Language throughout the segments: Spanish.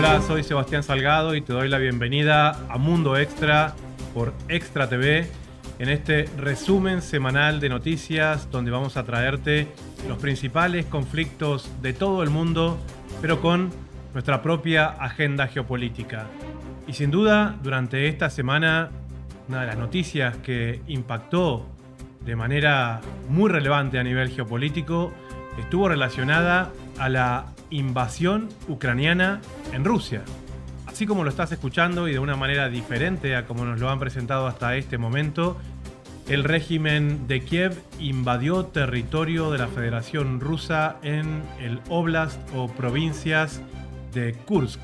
Hola, soy Sebastián Salgado y te doy la bienvenida a Mundo Extra por Extra TV, en este resumen semanal de noticias donde vamos a traerte los principales conflictos de todo el mundo, pero con nuestra propia agenda geopolítica. Y sin duda, durante esta semana, una de las noticias que impactó de manera muy relevante a nivel geopolítico estuvo relacionada a la invasión ucraniana en Rusia. Así como lo estás escuchando y de una manera diferente a como nos lo han presentado hasta este momento, el régimen de Kiev invadió territorio de la Federación Rusa en el Oblast o provincias de Kursk.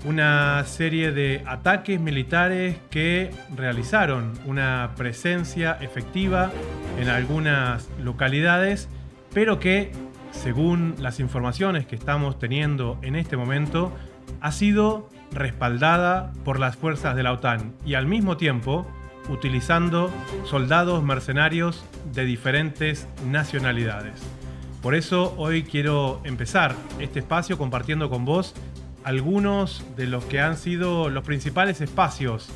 Una serie de ataques militares que realizaron una presencia efectiva en algunas localidades, pero que, según las informaciones que estamos teniendo en este momento, ha sido respaldada por las fuerzas de la OTAN y al mismo tiempo utilizando soldados mercenarios de diferentes nacionalidades. Por eso hoy quiero empezar este espacio compartiendo con vos algunos de los que han sido los principales espacios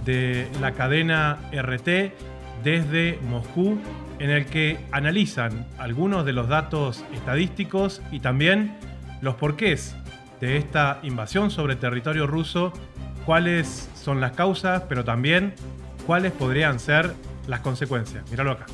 de la cadena RT desde Moscú, en el que analizan algunos de los datos estadísticos y también los porqués de esta invasión sobre territorio ruso, cuáles son las causas, pero también cuáles podrían ser las consecuencias. Míralo acá.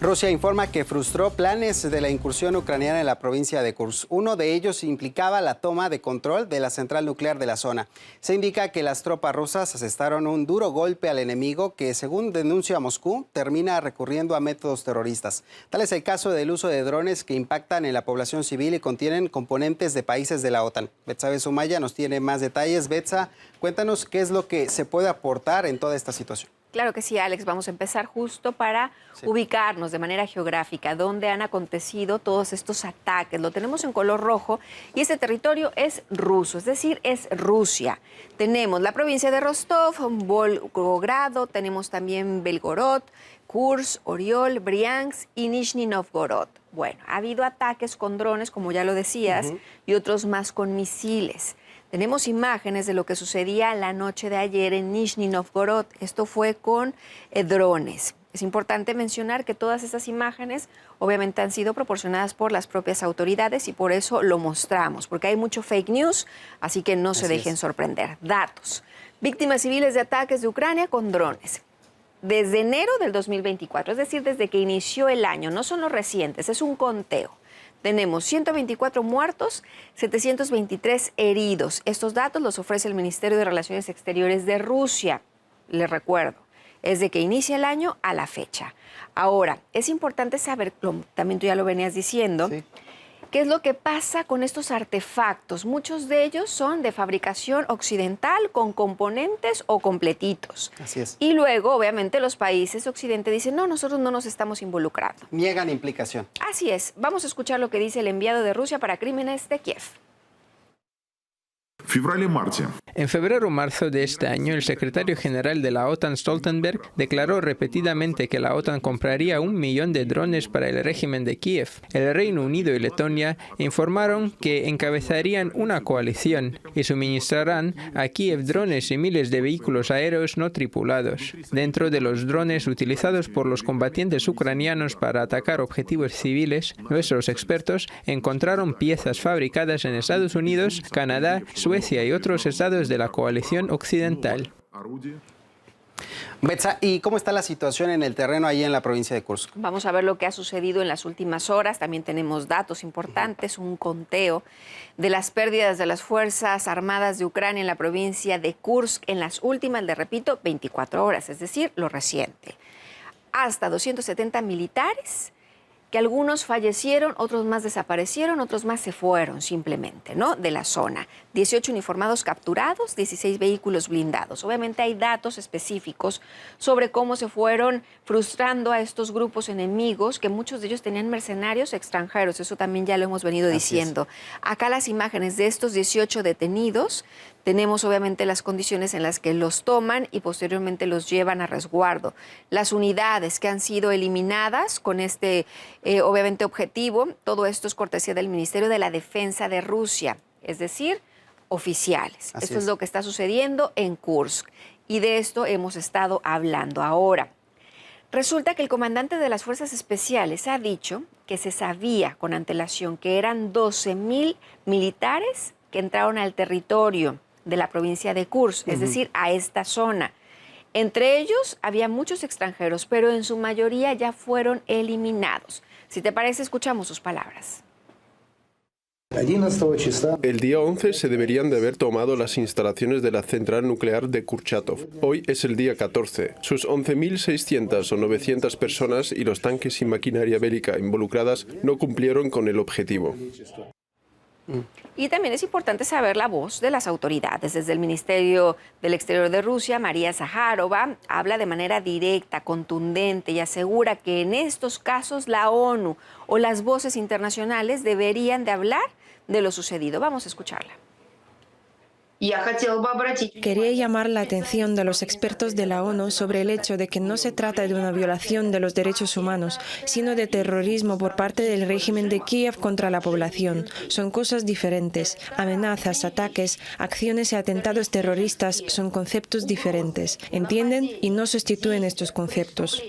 Rusia informa que frustró planes de la incursión ucraniana en la provincia de Kursk. Uno de ellos implicaba la toma de control de la central nuclear de la zona. Se indica que las tropas rusas asestaron un duro golpe al enemigo que, según denuncia Moscú, termina recurriendo a métodos terroristas. Tal es el caso del uso de drones que impactan en la población civil y contienen componentes de países de la OTAN. Betsabe Sumaya nos tiene más detalles. Betsa, cuéntanos qué es lo que se puede aportar en toda esta situación. Claro que sí, Alex. Vamos a empezar justo para ubicarnos de manera geográfica dónde han acontecido todos estos ataques. Lo tenemos en color rojo y este territorio es ruso, es decir, es Rusia. Tenemos la provincia de Rostov, Volgogrado, tenemos también Belgorod, Kursk, Oriol, Briansk y Nizhny Novgorod. Bueno, ha habido ataques con drones, como ya lo decías, y otros más con misiles. Tenemos imágenes de lo que sucedía la noche de ayer en Nizhny Novgorod. Esto fue con drones. Es importante mencionar que todas estas imágenes obviamente han sido proporcionadas por las propias autoridades y por eso lo mostramos, porque hay mucho fake news, así que no se dejen sorprender. Datos. Víctimas civiles de ataques de Ucrania con drones. Desde enero del 2024, es decir, desde que inició el año, no son los recientes, es un conteo. Tenemos 124 muertos, 723 heridos. Estos datos los ofrece el Ministerio de Relaciones Exteriores de Rusia. Les recuerdo, es de que inicia el año a la fecha. Ahora, es importante saber, también tú ya lo venías diciendo, ¿qué es lo que pasa con estos artefactos? Muchos de ellos son de fabricación occidental con componentes o completitos. Así es. Y luego, obviamente, los países occidentales dicen, no, nosotros no nos estamos involucrando. Niegan implicación. Así es. Vamos a escuchar lo que dice el enviado de Rusia para crímenes de Kiev. En febrero-marzo de este año, el secretario general de la OTAN, Stoltenberg, declaró repetidamente que la OTAN compraría 1 millón de drones para el régimen de Kiev. El Reino Unido y Letonia informaron que encabezarían una coalición y suministrarán a Kiev drones y miles de vehículos aéreos no tripulados. Dentro de los drones utilizados por los combatientes ucranianos para atacar objetivos civiles, nuestros expertos encontraron piezas fabricadas en Estados Unidos, Canadá, Suecia y otros estados de la coalición occidental. Betsa, ¿y cómo está la situación en el terreno ahí en la provincia de Kursk? Vamos a ver lo que ha sucedido en las últimas horas. También tenemos datos importantes, un conteo de las pérdidas de las Fuerzas Armadas de Ucrania en la provincia de Kursk en las últimas, le repito, 24 horas, es decir, lo reciente. Hasta 270 militares, que algunos fallecieron, otros más desaparecieron, otros más se fueron simplemente, ¿no?, de la zona. 18 uniformados capturados, 16 vehículos blindados. Obviamente hay datos específicos sobre cómo se fueron frustrando a estos grupos enemigos, que muchos de ellos tenían mercenarios extranjeros, eso también ya lo hemos venido diciendo. Acá las imágenes de estos 18 detenidos, tenemos obviamente las condiciones en las que los toman y posteriormente los llevan a resguardo. Las unidades que han sido eliminadas con este obviamente objetivo. Todo esto es cortesía del Ministerio de la Defensa de Rusia, es decir, oficiales. Esto es lo que está sucediendo en Kursk y de esto hemos estado hablando ahora. Resulta que el comandante de las Fuerzas Especiales ha dicho que se sabía con antelación que eran 12,000 militares que entraron al territorio de la provincia de Kursk, es decir, a esta zona. Entre ellos había muchos extranjeros, pero en su mayoría ya fueron eliminados. Si te parece, escuchamos sus palabras. El día 11 se deberían de haber tomado las instalaciones de la central nuclear de Kurchatov. Hoy es el día 14. Sus 11.600 o 900 personas y los tanques y maquinaria bélica involucradas no cumplieron con el objetivo. Y también es importante saber la voz de las autoridades. Desde el Ministerio del Exterior de Rusia, María Zaharova habla de manera directa, contundente y asegura que en estos casos la ONU o las voces internacionales deberían de hablar de lo sucedido. Vamos a escucharla. Quería llamar la atención de los expertos de la ONU sobre el hecho de que no se trata de una violación de los derechos humanos, sino de terrorismo por parte del régimen de Kiev contra la población. Son cosas diferentes. Amenazas, ataques, acciones y atentados terroristas son conceptos diferentes. ¿Entienden? Y no sustituyen estos conceptos.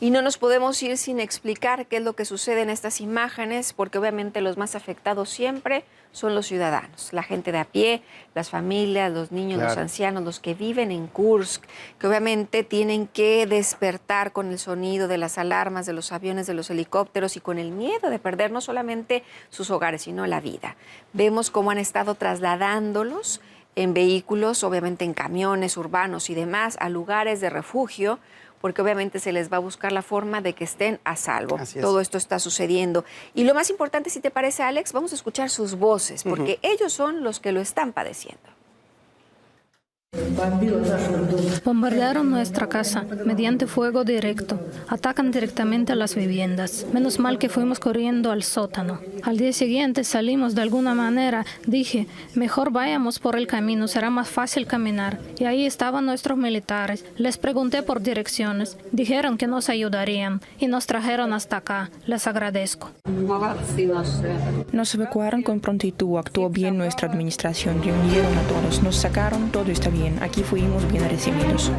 Y no nos podemos ir sin explicar qué es lo que sucede en estas imágenes, porque obviamente los más afectados siempre son los ciudadanos, la gente de a pie, las familias, los niños, los ancianos, los que viven en Kursk, que obviamente tienen que despertar con el sonido de las alarmas, de los aviones, de los helicópteros y con el miedo de perder no solamente sus hogares, sino la vida. Vemos cómo han estado trasladándolos en vehículos, obviamente en camiones urbanos y demás, a lugares de refugio, porque obviamente se les va a buscar la forma de que estén a salvo. Todo esto está sucediendo. Y lo más importante, si te parece, Alex, vamos a escuchar sus voces, porque ellos son los que lo están padeciendo. Bombardearon nuestra casa mediante fuego directo. Atacan directamente a las viviendas. Menos mal que fuimos corriendo al sótano. Al día siguiente salimos de alguna manera. Dije, mejor vayamos por el camino, será más fácil caminar. Y ahí estaban nuestros militares. Les pregunté por direcciones. Dijeron que nos ayudarían y nos trajeron hasta acá. Les agradezco. Nos evacuaron con prontitud, actuó bien nuestra administración, reunieron a todos, nos sacaron, todo está bien. Aquí fuimos bien recibidos.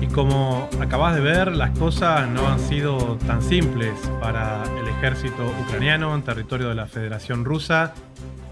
Y como acabas de ver, las cosas no han sido tan simples para el ejército ucraniano en territorio de la Federación Rusa.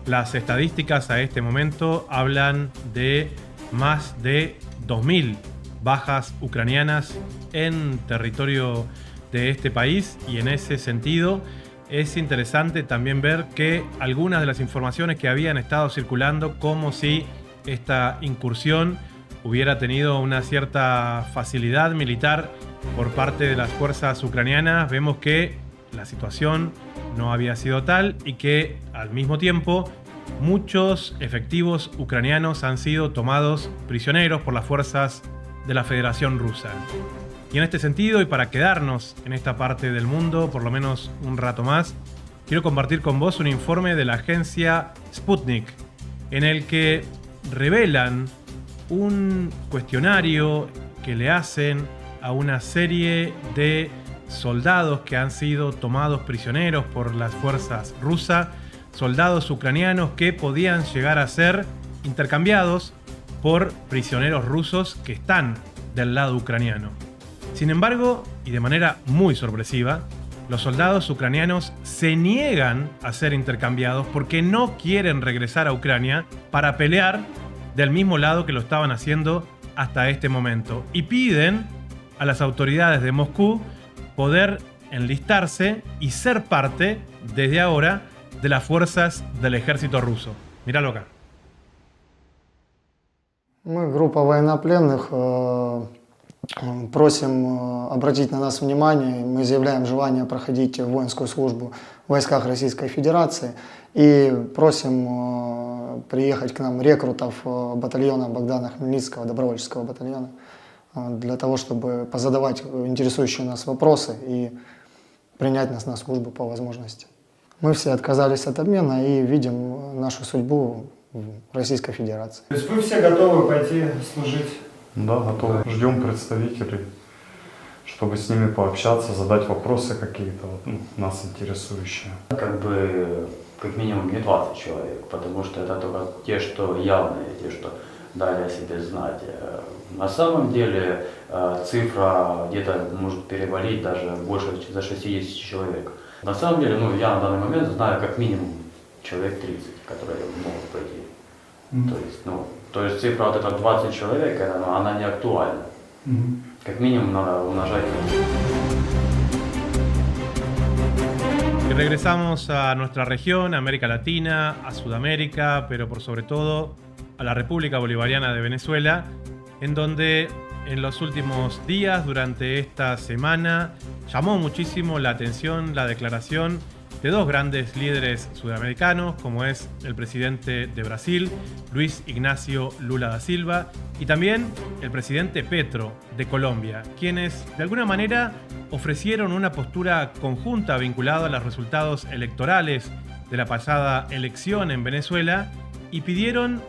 Las estadísticas a este momento hablan de más de 2.000 bajas ucranianas en territorio de este país, y en ese sentido es interesante también ver que algunas de las informaciones que habían estado circulando, como si esta incursión hubiera tenido una cierta facilidad militar por parte de las fuerzas ucranianas, vemos que la situación no había sido tal y que al mismo tiempo muchos efectivos ucranianos han sido tomados prisioneros por las fuerzas de la Federación Rusa. Y en este sentido, y para quedarnos en esta parte del mundo por lo menos un rato más, quiero compartir con vos un informe de la agencia Sputnik, en el que revelan un cuestionario que le hacen a una serie de soldados que han sido tomados prisioneros por las fuerzas rusas, soldados ucranianos que podían llegar a ser intercambiados por prisioneros rusos que están del lado ucraniano. Sin embargo, y de manera muy sorpresiva, los soldados ucranianos se niegan a ser intercambiados porque no quieren regresar a Ucrania para pelear del mismo lado que lo estaban haciendo hasta este momento. Y piden a las autoridades de Moscú poder enlistarse y ser parte, desde ahora, de las fuerzas del ejército ruso. Míralo acá. Мы, группа военнопленных, просим обратить на нас внимание. Мы заявляем желание проходить воинскую службу в войсках Российской Федерации и просим приехать к нам рекрутов батальона Богдана Хмельницкого, добровольческого батальона, для того, чтобы позадавать интересующие нас вопросы и принять нас на службу по возможности. Мы все отказались от обмена и видим нашу судьбу в Российской Федерации. То есть вы все готовы пойти служить Да, готовы. Ждем представителей, чтобы с ними пообщаться, задать вопросы какие-то нас интересующие. Как минимум не 20 человек, потому что это только те, что явные, те, что дали о себе знать. На самом деле цифра где-то может перевалить даже больше за 60 человек. На самом деле, я на данный момент знаю как минимум человек 30, которые могут пойти. То есть цифра вот эта 20 человек, она не актуальна. Как минимум надо умножать. Y regresamos a nuestra región, a América Latina, a Sudamérica, pero por sobre todo a la República Bolivariana de Venezuela, en donde en los últimos días, durante esta semana, llamó muchísimo la atención la declaración de dos grandes líderes sudamericanos, como es el presidente de Brasil, Luis Ignacio Lula da Silva, y también el presidente Petro de Colombia, quienes de alguna manera ofrecieron una postura conjunta vinculada a los resultados electorales de la pasada elección en Venezuela y pidieron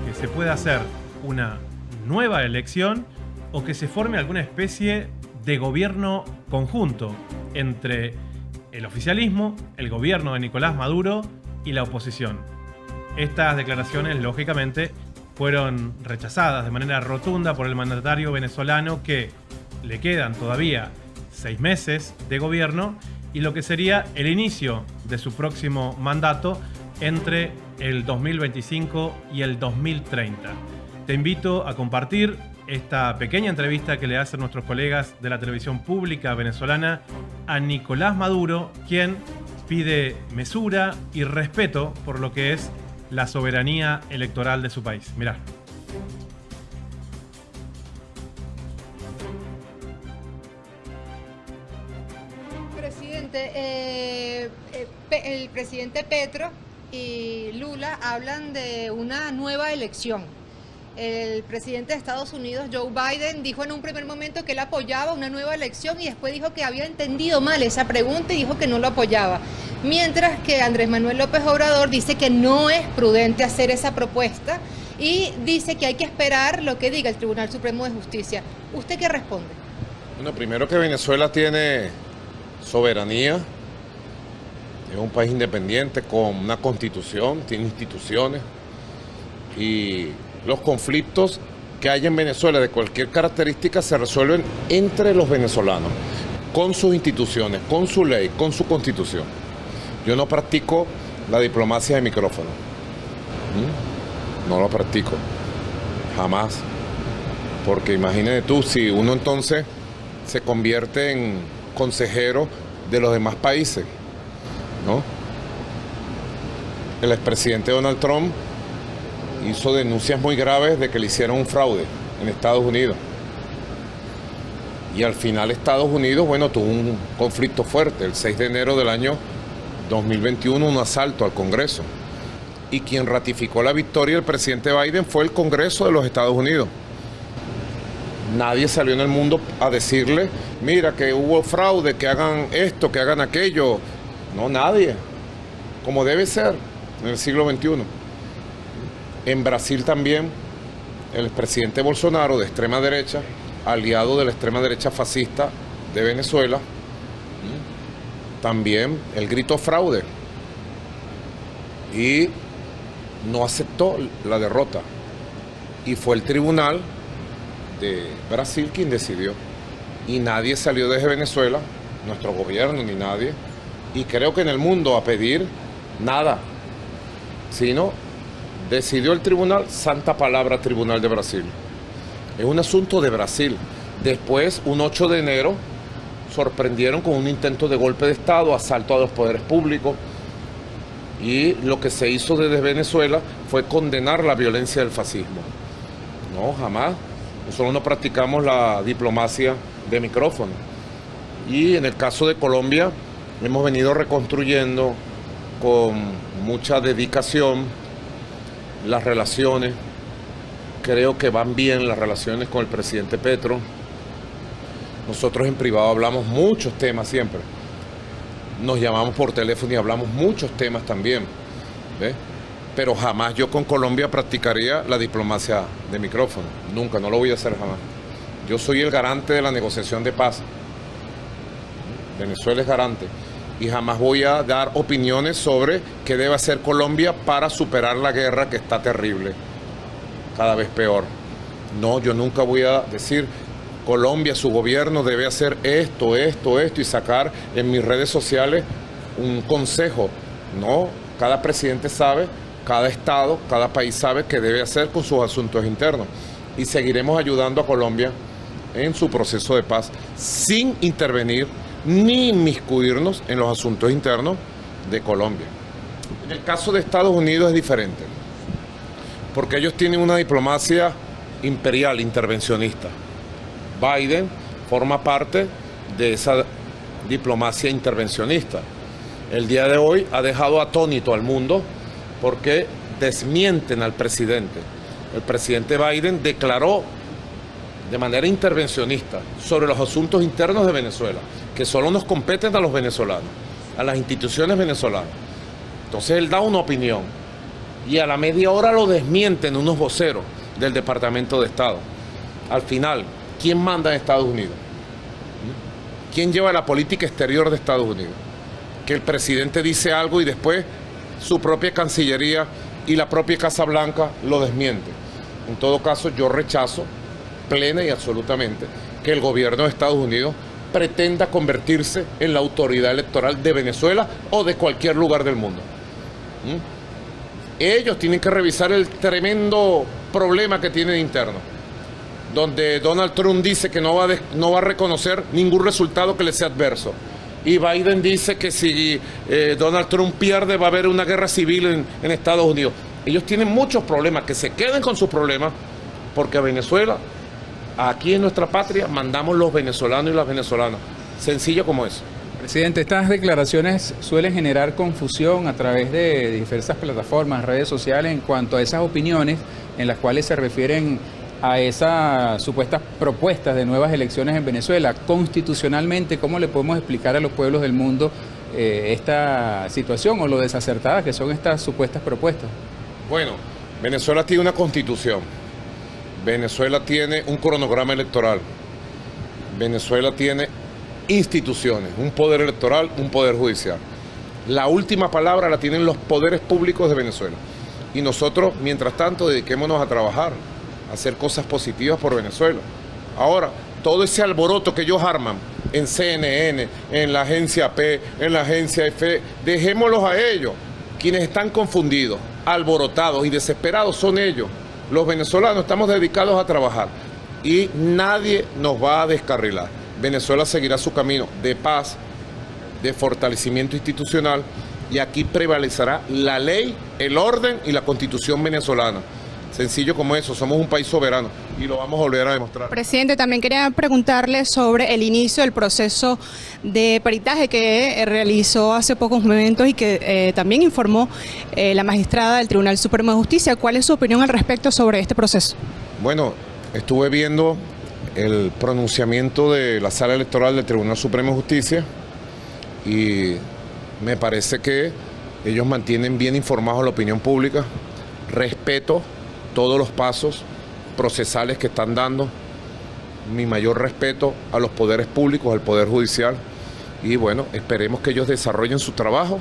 que se pueda hacer una nueva elección o que se forme alguna especie de gobierno conjunto entre el oficialismo, el gobierno de Nicolás Maduro y la oposición. Estas declaraciones, lógicamente, fueron rechazadas de manera rotunda por el mandatario venezolano, que le quedan todavía 6 meses de gobierno y lo que sería el inicio de su próximo mandato entre el 2025 y el 2030. Te invito a compartir esta pequeña entrevista que le hacen nuestros colegas de la televisión pública venezolana a Nicolás Maduro, quien pide mesura y respeto por lo que es la soberanía electoral de su país. Mirá. Presidente, el presidente Petro y Lula hablan de una nueva elección. El presidente de Estados Unidos, Joe Biden, dijo en un primer momento que él apoyaba una nueva elección y después dijo que había entendido mal esa pregunta y dijo que no lo apoyaba. Mientras que Andrés Manuel López Obrador dice que no es prudente hacer esa propuesta y dice que hay que esperar lo que diga el Tribunal Supremo de Justicia. ¿Usted qué responde? Bueno, primero que Venezuela tiene soberanía, es un país independiente con una constitución, tiene instituciones y los conflictos que hay en Venezuela de cualquier característica se resuelven entre los venezolanos, con sus instituciones, con su ley, con su constitución. Yo no practico la diplomacia de micrófono. No lo practico. Jamás. Porque imagínate tú, si uno entonces se convierte en consejero de los demás países, ¿no? El expresidente Donald Trump hizo denuncias muy graves de que le hicieron un fraude en Estados Unidos. Y al final Estados Unidos, bueno, tuvo un conflicto fuerte. El 6 de enero del año 2021, un asalto al Congreso. Y quien ratificó la victoria del presidente Biden fue el Congreso de los Estados Unidos. Nadie salió en el mundo a decirle, mira, que hubo fraude, que hagan esto, que hagan aquello. No, nadie. Como debe ser en el siglo XXI. En Brasil también, el presidente Bolsonaro, de extrema derecha, aliado de la extrema derecha fascista de Venezuela, también él gritó fraude y no aceptó la derrota. Y fue el tribunal de Brasil quien decidió. Y nadie salió desde Venezuela, nuestro gobierno ni nadie, y creo que en el mundo a pedir nada, sino decidió el tribunal, santa palabra Tribunal de Brasil. Es un asunto de Brasil. Después, un 8 de enero, sorprendieron con un intento de golpe de Estado, asalto a los poderes públicos, y lo que se hizo desde Venezuela fue condenar la violencia del fascismo. No, jamás. Nosotros no practicamos la diplomacia de micrófono. Y en el caso de Colombia, hemos venido reconstruyendo con mucha dedicación las relaciones. Creo que van bien las relaciones con el presidente Petro. Nosotros en privado hablamos muchos temas siempre. Nos llamamos por teléfono y hablamos muchos temas también. ¿Ves? pero jamás yo con Colombia practicaría la diplomacia de micrófono. Nunca, no lo voy a hacer jamás. Yo soy el garante de la negociación de paz. Venezuela es garante. Y jamás voy a dar opiniones sobre qué debe hacer Colombia para superar la guerra que está terrible, cada vez peor. No, yo nunca voy a decir Colombia, su gobierno debe hacer esto y sacar en mis redes sociales un consejo. No, cada presidente sabe, cada estado, cada país sabe qué debe hacer con sus asuntos internos. Y seguiremos ayudando a Colombia en su proceso de paz sin intervenir ni inmiscuirnos en los asuntos internos de Colombia. En el caso de Estados Unidos es diferente, porque ellos tienen una diplomacia imperial, intervencionista. Biden forma parte de esa diplomacia intervencionista. El día de hoy ha dejado atónito al mundo porque desmienten al presidente. El presidente Biden declaró de manera intervencionista sobre los asuntos internos de Venezuela, que solo nos competen a los venezolanos, a las instituciones venezolanas. Entonces él da una opinión y a la media hora lo desmienten unos voceros del Departamento de Estado. Al final, ¿quién manda en Estados Unidos? ¿Quién lleva la política exterior de Estados Unidos? Que el presidente dice algo y después su propia Cancillería y la propia Casa Blanca lo desmiente. En todo caso, yo rechazo plena y absolutamente que el gobierno de Estados Unidos pretenda convertirse en la autoridad electoral de Venezuela o de cualquier lugar del mundo. Ellos tienen que revisar el tremendo problema que tienen interno, donde Donald Trump dice que no va a reconocer ningún resultado que le sea adverso. Y Biden dice que si Donald Trump pierde va a haber una guerra civil en Estados Unidos. Ellos tienen muchos problemas, que se queden con sus problemas, porque a Venezuela, aquí en nuestra patria, mandamos los venezolanos y las venezolanas. Sencillo como eso. Presidente, estas declaraciones suelen generar confusión a través de diversas plataformas, redes sociales, en cuanto a esas opiniones en las cuales se refieren a esas supuestas propuestas de nuevas elecciones en Venezuela. Constitucionalmente, ¿cómo le podemos explicar a los pueblos del mundo esta situación o lo desacertadas que son estas supuestas propuestas? Bueno, Venezuela tiene una constitución, Venezuela tiene un cronograma electoral, Venezuela tiene instituciones, un poder electoral, un poder judicial. La última palabra la tienen los poderes públicos de Venezuela. Y nosotros, mientras tanto, dediquémonos a trabajar, a hacer cosas positivas por Venezuela. Ahora, todo ese alboroto que ellos arman en CNN, en la agencia P, en la agencia F, dejémoslos a ellos. Quienes están confundidos, alborotados y desesperados son ellos. Los venezolanos estamos dedicados a trabajar y nadie nos va a descarrilar. Venezuela seguirá su camino de paz, de fortalecimiento institucional, y aquí prevalecerá la ley, el orden y la constitución venezolana. Sencillo como eso, somos un país soberano y lo vamos a volver a demostrar. Presidente, también quería preguntarle sobre el inicio del proceso de peritaje que realizó hace pocos momentos y que también informó la magistrada del Tribunal Supremo de Justicia. ¿Cuál es su opinión al respecto sobre este proceso? Bueno, estuve viendo el pronunciamiento de la Sala Electoral del Tribunal Supremo de Justicia y me parece que ellos mantienen bien informados a la opinión pública. Respeto todos los pasos procesales que están dando, mi mayor respeto a los poderes públicos, al Poder Judicial, y bueno, esperemos que ellos desarrollen su trabajo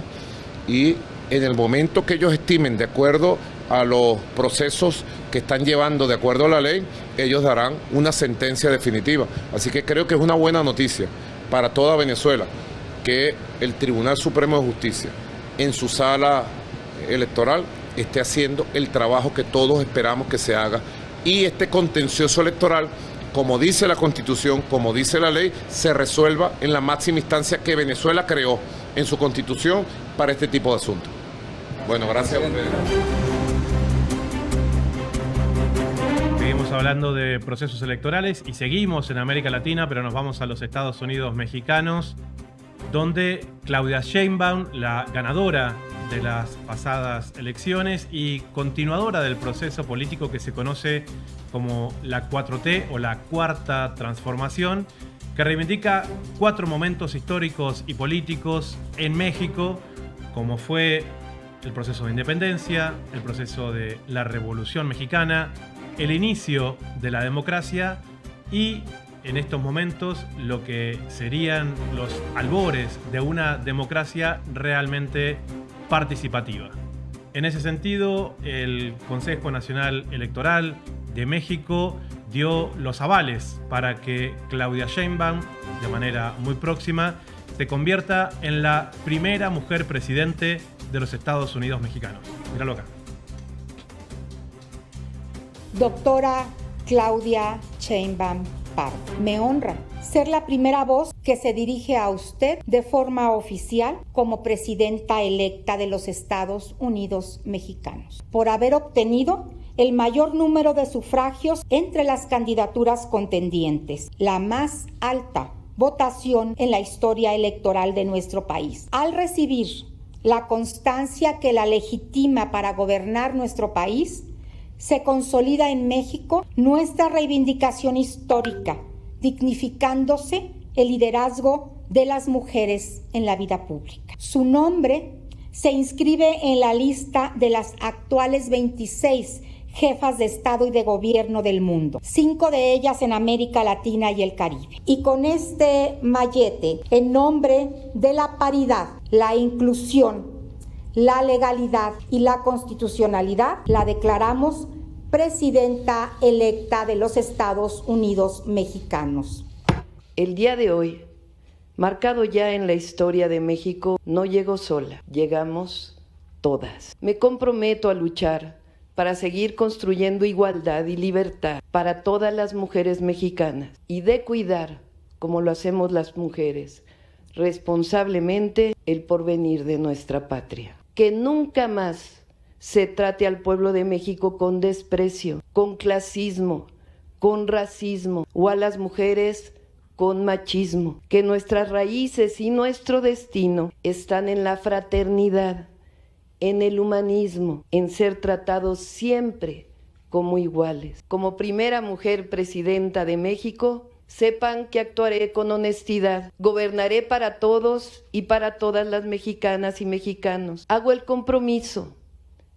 y en el momento que ellos estimen, de acuerdo a los procesos que están llevando, de acuerdo a la ley, ellos darán una sentencia definitiva. Así que creo que es una buena noticia para toda Venezuela que el Tribunal Supremo de Justicia en su sala electoral esté haciendo el trabajo que todos esperamos que se haga y este contencioso electoral, como dice la Constitución, como dice la ley, se resuelva en la máxima instancia que Venezuela creó en su Constitución para este tipo de asuntos. Bueno, gracias a ustedes. Seguimos hablando de procesos electorales y seguimos en América Latina, pero nos vamos a los Estados Unidos mexicanos, donde Claudia Sheinbaum, la ganadora de las pasadas elecciones y continuadora del proceso político que se conoce como la 4T o la Cuarta Transformación, que reivindica 4 momentos históricos y políticos en México, como fue el proceso de independencia, el proceso de la Revolución Mexicana, el inicio de la democracia y en estos momentos lo que serían los albores de una democracia realmente participativa. En ese sentido, el Consejo Nacional Electoral de México dio los avales para que Claudia Sheinbaum, de manera muy próxima, se convierta en la primera mujer presidente de los Estados Unidos mexicanos. Míralo acá. Doctora Claudia Sheinbaum Pardo, me honra ser la primera voz que se dirige a usted de forma oficial como presidenta electa de los Estados Unidos mexicanos, por haber obtenido el mayor número de sufragios entre las candidaturas contendientes, la más alta votación en la historia electoral de nuestro país. Al recibir la constancia que la legitima para gobernar nuestro país, se consolida en México nuestra reivindicación histórica, dignificándose el liderazgo de las mujeres en la vida pública. Su nombre se inscribe en la lista de las actuales 26 jefas de Estado y de Gobierno del mundo, 5 de ellas en América Latina y el Caribe. Y con este mallete, en nombre de la paridad, la inclusión, la legalidad y la constitucionalidad, la declaramos presidenta electa de los Estados Unidos mexicanos. El día de hoy, marcado ya en la historia de México, no llego sola, llegamos todas. Me comprometo a luchar para seguir construyendo igualdad y libertad para todas las mujeres mexicanas y de cuidar, como lo hacemos las mujeres, responsablemente el porvenir de nuestra patria. Que nunca más se trate al pueblo de México con desprecio, con clasismo, con racismo o a las mujeres con machismo. Que nuestras raíces y nuestro destino están en la fraternidad, en el humanismo, en ser tratados siempre como iguales. Como primera mujer presidenta de México, sepan que actuaré con honestidad, gobernaré para todos y para todas las mexicanas y mexicanos. Hago el compromiso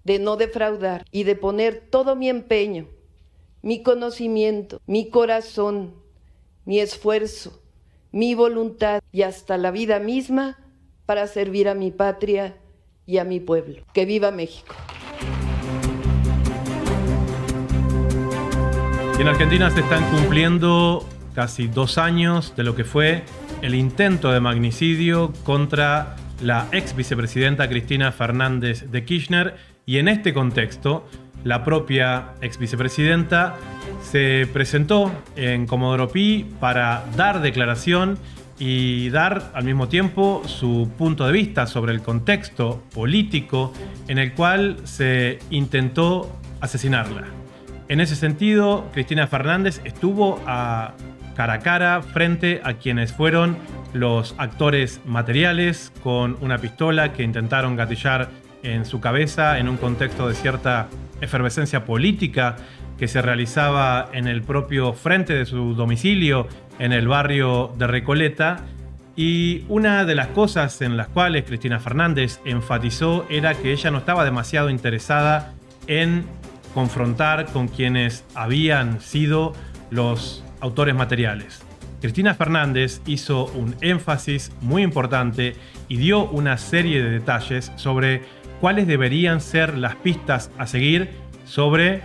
de no defraudar y de poner todo mi empeño, mi conocimiento, mi corazón, mi esfuerzo, mi voluntad y hasta la vida misma para servir a mi patria y a mi pueblo. ¡Que viva México! En Argentina se están cumpliendo casi 2 años de lo que fue el intento de magnicidio contra la ex vicepresidenta Cristina Fernández de Kirchner, y en este contexto la propia ex vicepresidenta se presentó en Comodoro Pi para dar declaración y dar al mismo tiempo su punto de vista sobre el contexto político en el cual se intentó asesinarla. En ese sentido, Cristina Fernández estuvo cara a cara frente a quienes fueron los actores materiales con una pistola que intentaron gatillar en su cabeza en un contexto de cierta efervescencia política que se realizaba en el propio frente de su domicilio en el barrio de Recoleta. Y una de las cosas en las cuales Cristina Fernández enfatizó era que ella no estaba demasiado interesada en confrontar con quienes habían sido los autores materiales. Cristina Fernández hizo un énfasis muy importante y dio una serie de detalles sobre cuáles deberían ser las pistas a seguir sobre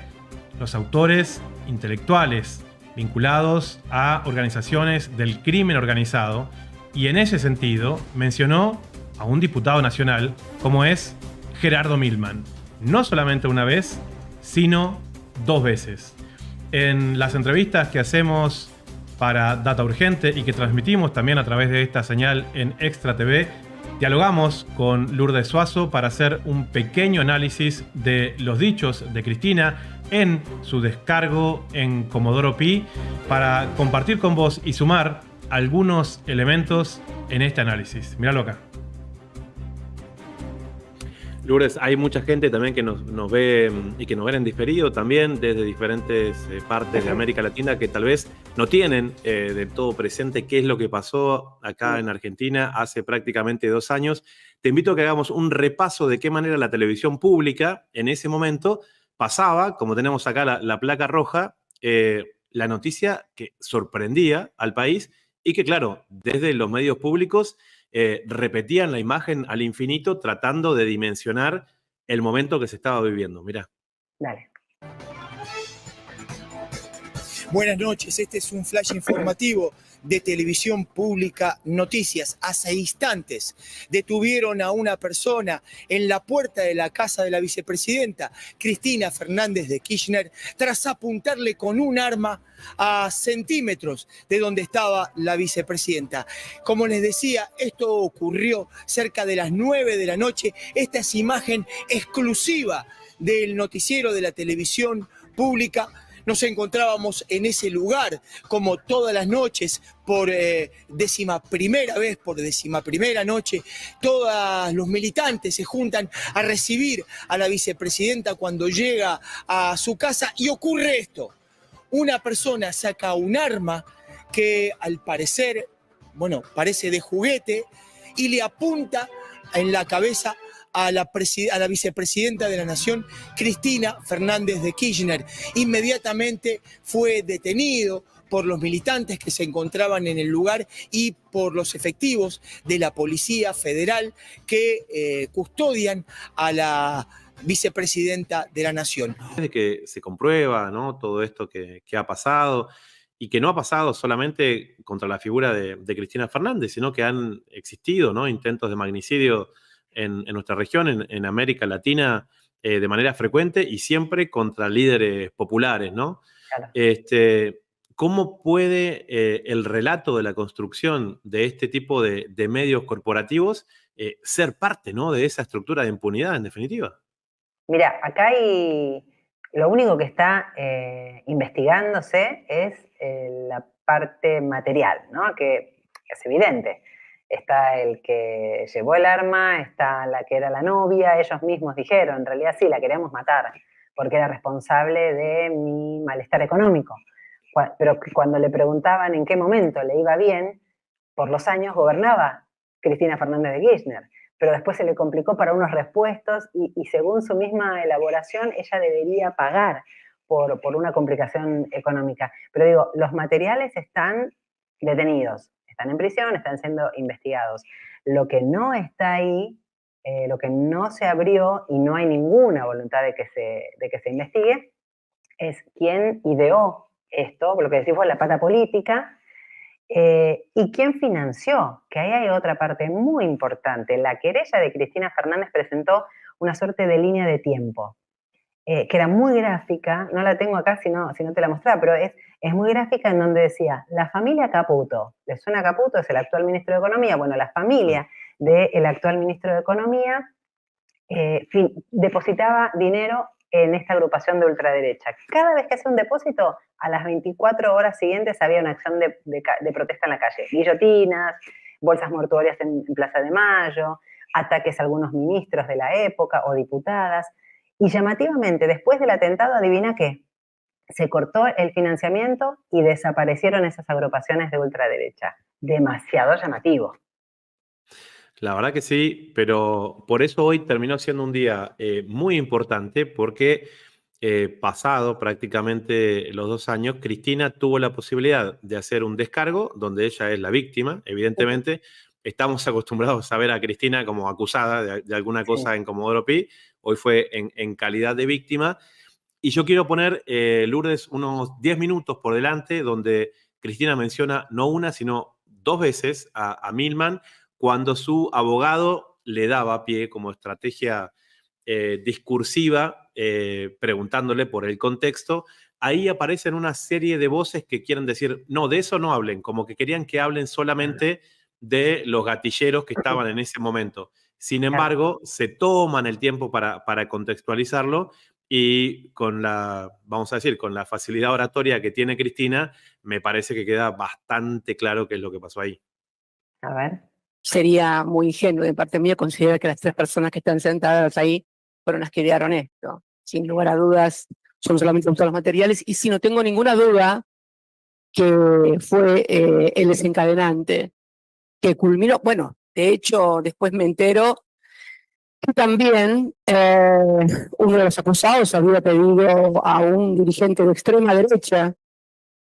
los autores intelectuales vinculados a organizaciones del crimen organizado, y en ese sentido mencionó a un diputado nacional como es Gerardo Milman, no solamente una vez, sino 2 veces. En las entrevistas que hacemos para Data Urgente y que transmitimos también a través de esta señal en Extra TV, dialogamos con Lourdes Suazo para hacer un pequeño análisis de los dichos de Cristina en su descargo en Comodoro Pi para compartir con vos y sumar algunos elementos en este análisis. Míralo acá. Lourdes, hay mucha gente también que nos ve y que nos ven en diferido también desde diferentes partes de América Latina que tal vez no tienen del todo presente qué es lo que pasó acá en Argentina hace prácticamente 2 años. Te invito a que hagamos un repaso de qué manera la televisión pública en ese momento pasaba, como tenemos acá la placa roja, la noticia que sorprendía al país y que, claro, desde los medios públicos repetían la imagen al infinito tratando de dimensionar el momento que se estaba viviendo. Mirá. Dale. Buenas noches, este es un flash informativo de Televisión Pública Noticias. Hace instantes detuvieron a una persona en la puerta de la casa de la vicepresidenta Cristina Fernández de Kirchner tras apuntarle con un arma a centímetros de donde estaba la vicepresidenta. Como les decía, esto ocurrió cerca de las 9 de la noche. Esta es imagen exclusiva del noticiero de la televisión pública. Nos encontrábamos en ese lugar, como todas las noches, por 11ª vez, por 11ª noche, todos los militantes se juntan a recibir a la vicepresidenta cuando llega a su casa y ocurre esto. Una persona saca un arma que al parecer, bueno, parece de juguete y le apunta en la cabeza a la vicepresidenta de la Nación, Cristina Fernández de Kirchner. Inmediatamente fue detenido por los militantes que se encontraban en el lugar y por los efectivos de la Policía Federal que custodian a la vicepresidenta de la Nación. Desde que se comprueba, ¿no?, todo esto que ha pasado y que no ha pasado solamente contra la figura de Cristina Fernández, sino que han existido, ¿no?, intentos de magnicidio en nuestra región, en América Latina, de manera frecuente y siempre contra líderes populares, ¿no? Claro. ¿Cómo puede el relato de la construcción de este tipo de medios corporativos ser parte, ¿no?, de esa estructura de impunidad, en definitiva? Mira, acá lo único que está investigándose es la parte material, ¿no? Que es evidente. Está el que llevó el arma, está la que era la novia, ellos mismos dijeron, en realidad sí, la queríamos matar, porque era responsable de mi malestar económico. Pero cuando le preguntaban en qué momento le iba bien, por los años gobernaba Cristina Fernández de Kirchner, pero después se le complicó para unos repuestos y según su misma elaboración, ella debería pagar por una complicación económica. Pero digo, los materiales están detenidos. Están en prisión, están siendo investigados. Lo que no está ahí, lo que no se abrió y no hay ninguna voluntad de que se investigue, es quién ideó esto, lo que decimos la pata política, y quién financió, que ahí hay otra parte muy importante. La querella de Cristina Fernández presentó una suerte de línea de tiempo, que era muy gráfica, no la tengo acá si no te la mostraba, pero es muy gráfica en donde decía, la familia Caputo, ¿les suena Caputo? Es el actual ministro de Economía. Bueno, la familia del actual ministro de Economía depositaba dinero en esta agrupación de ultraderecha. Cada vez que hacía un depósito, a las 24 horas siguientes había una acción de protesta en la calle. Guillotinas, bolsas mortuorias en Plaza de Mayo, ataques a algunos ministros de la época o diputadas. Y llamativamente, después del atentado, ¿adivina qué? Se cortó el financiamiento y desaparecieron esas agrupaciones de ultraderecha. Demasiado llamativo. La verdad que sí, pero por eso hoy terminó siendo un día muy importante porque pasado prácticamente los 2 años, Cristina tuvo la posibilidad de hacer un descargo donde ella es la víctima, evidentemente. Estamos acostumbrados a ver a Cristina como acusada de alguna cosa en Comodoro Pi. Hoy fue en calidad de víctima. Y yo quiero poner, Lourdes, unos 10 minutos por delante donde Cristina menciona no una, sino 2 veces a Milman cuando su abogado le daba pie como estrategia discursiva, preguntándole por el contexto. Ahí aparecen una serie de voces que quieren decir, no, de eso no hablen, como que querían que hablen solamente de los gatilleros que estaban en ese momento. Sin embargo, se toman el tiempo para contextualizarlo y vamos a decir, con la facilidad oratoria que tiene Cristina, me parece que queda bastante claro qué es lo que pasó ahí. A ver. sería muy ingenuo de parte mía considerar que las 3 personas que están sentadas ahí fueron las que idearon esto. Sin lugar a dudas, son solamente los materiales, y sí, no tengo ninguna duda que fue el desencadenante, que culminó, bueno, de hecho, después me entero que también uno de los acusados había pedido a un dirigente de extrema derecha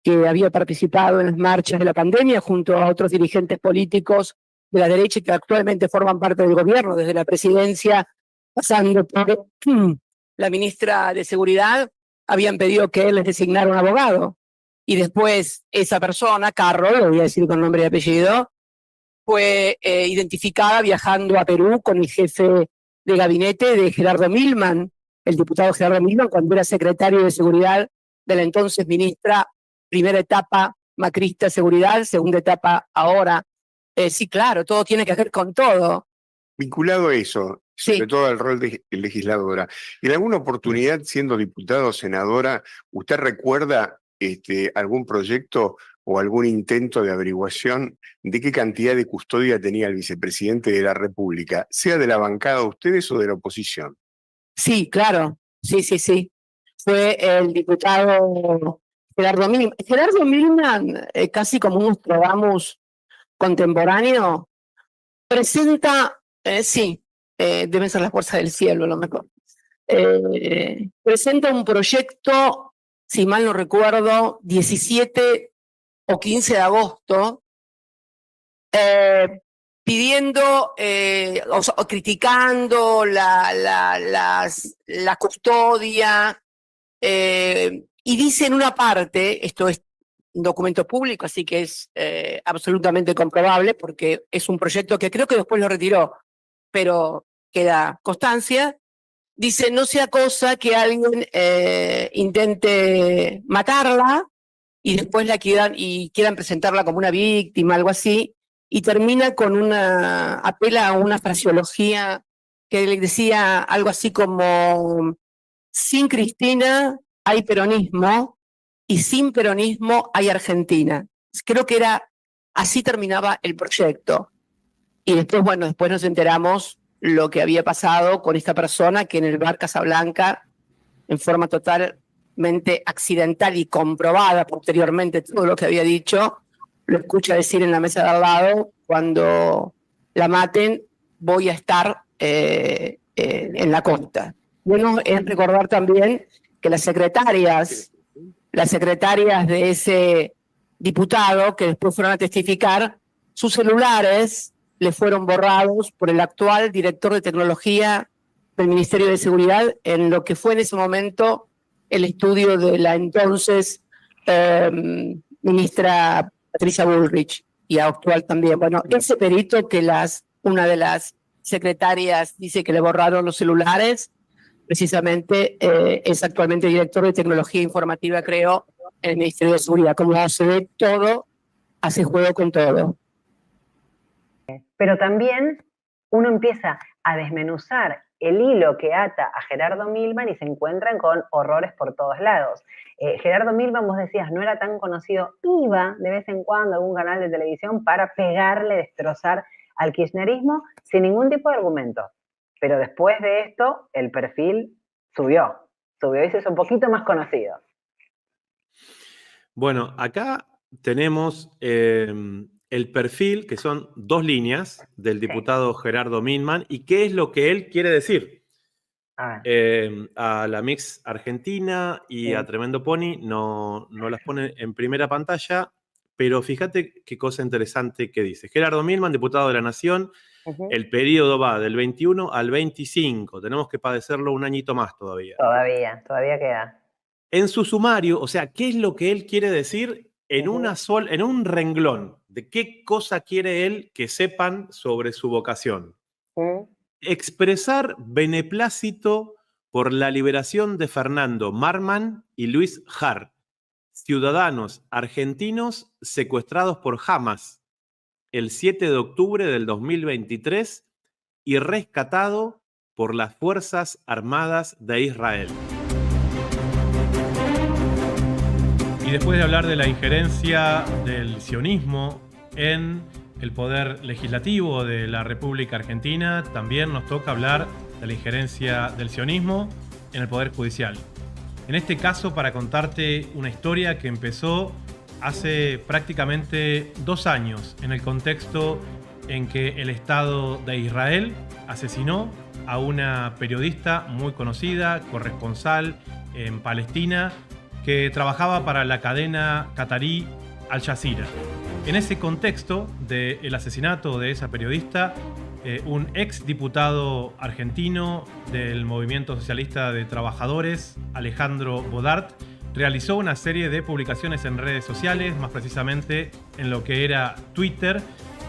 que había participado en las marchas de la pandemia junto a otros dirigentes políticos de la derecha que actualmente forman parte del gobierno, desde la presidencia, pasando por la ministra de Seguridad, habían pedido que él les designara un abogado. Y después esa persona, Carro, lo voy a decir con nombre y apellido, fue identificada viajando a Perú con el jefe de gabinete de Gerardo Milman, el diputado Gerardo Milman, cuando era secretario de Seguridad de la entonces ministra, primera etapa macrista de Seguridad, segunda etapa ahora. Sí, claro, todo tiene que ver con todo. Vinculado a eso, sobre todo al rol de legisladora, ¿en alguna oportunidad siendo diputada o senadora, usted recuerda algún proyecto o algún intento de averiguación de qué cantidad de custodia tenía el vicepresidente de la República, sea de la bancada de ustedes o de la oposición? Sí, claro, sí. Fue el diputado Gerardo Milman. Gerardo Milman, casi como un probamos contemporáneo, presenta, deben ser las fuerzas del cielo, a lo mejor. Presenta un proyecto, si mal no recuerdo, 17 o 15 de agosto, pidiendo o criticando la custodia, y dice en una parte, esto es un documento público, así que es absolutamente comprobable, porque es un proyecto que creo que después lo retiró, pero queda constancia. Dice, no sea cosa que alguien intente matarla y después quieran presentarla como una víctima, algo así, y termina con apela a una fraseología que le decía algo así como: sin Cristina hay peronismo y sin peronismo hay Argentina. Creo que así terminaba el proyecto. Y después, bueno, después nos enteramos lo que había pasado con esta persona que en el bar Casablanca, en forma totalmente accidental y comprobada posteriormente todo lo que había dicho, lo escucha decir en la mesa de al lado: cuando la maten voy a estar en la costa. Bueno, es recordar también que las secretarias de ese diputado que después fueron a testificar, sus celulares le fueron borrados por el actual director de tecnología del Ministerio de Seguridad en lo que fue en ese momento el estudio de la entonces ministra Patricia Bullrich, y actual también. Bueno, ese perito que una de las secretarias dice que le borraron los celulares, precisamente es actualmente director de tecnología informativa, creo, en el Ministerio de Seguridad. Como se ve, todo hace juego con todo. Pero también uno empieza a desmenuzar el hilo que ata a Gerardo Milman y se encuentran con horrores por todos lados. Gerardo Milman, vos decías, no era tan conocido, iba de vez en cuando a algún canal de televisión para pegarle, destrozar al kirchnerismo sin ningún tipo de argumento. Pero después de esto, el perfil subió y se hizo un poquito más conocido. Bueno, acá tenemos el perfil, que son 2 líneas del diputado Gerardo Milman, y qué es lo que él quiere decir. A la Mix Argentina y a Tremendo Pony no las pone en primera pantalla, pero fíjate qué cosa interesante que dice. Gerardo Milman, diputado de la Nación. El periodo va del 21 al 25. Tenemos que padecerlo un añito más todavía. Todavía queda. En su sumario, o sea, ¿qué es lo que él quiere decir en un renglón? ¿De qué cosa quiere él que sepan sobre su vocación? Expresar beneplácito por la liberación de Fernando Marman y Luis Hart, ciudadanos argentinos secuestrados por Hamas el 7 de octubre del 2023 y rescatado por las Fuerzas Armadas de Israel. Y después de hablar de la injerencia del sionismo en el poder legislativo de la República Argentina, también nos toca hablar de la injerencia del sionismo en el poder judicial. En este caso, para contarte una historia que empezó hace prácticamente 2 años, en el contexto en que el Estado de Israel asesinó a una periodista muy conocida, corresponsal en Palestina, que trabajaba para la cadena catarí Al Jazeera. En ese contexto del asesinato de esa periodista, un ex diputado argentino del Movimiento Socialista de Trabajadores, Alejandro Bodart, realizó una serie de publicaciones en redes sociales, más precisamente en lo que era Twitter,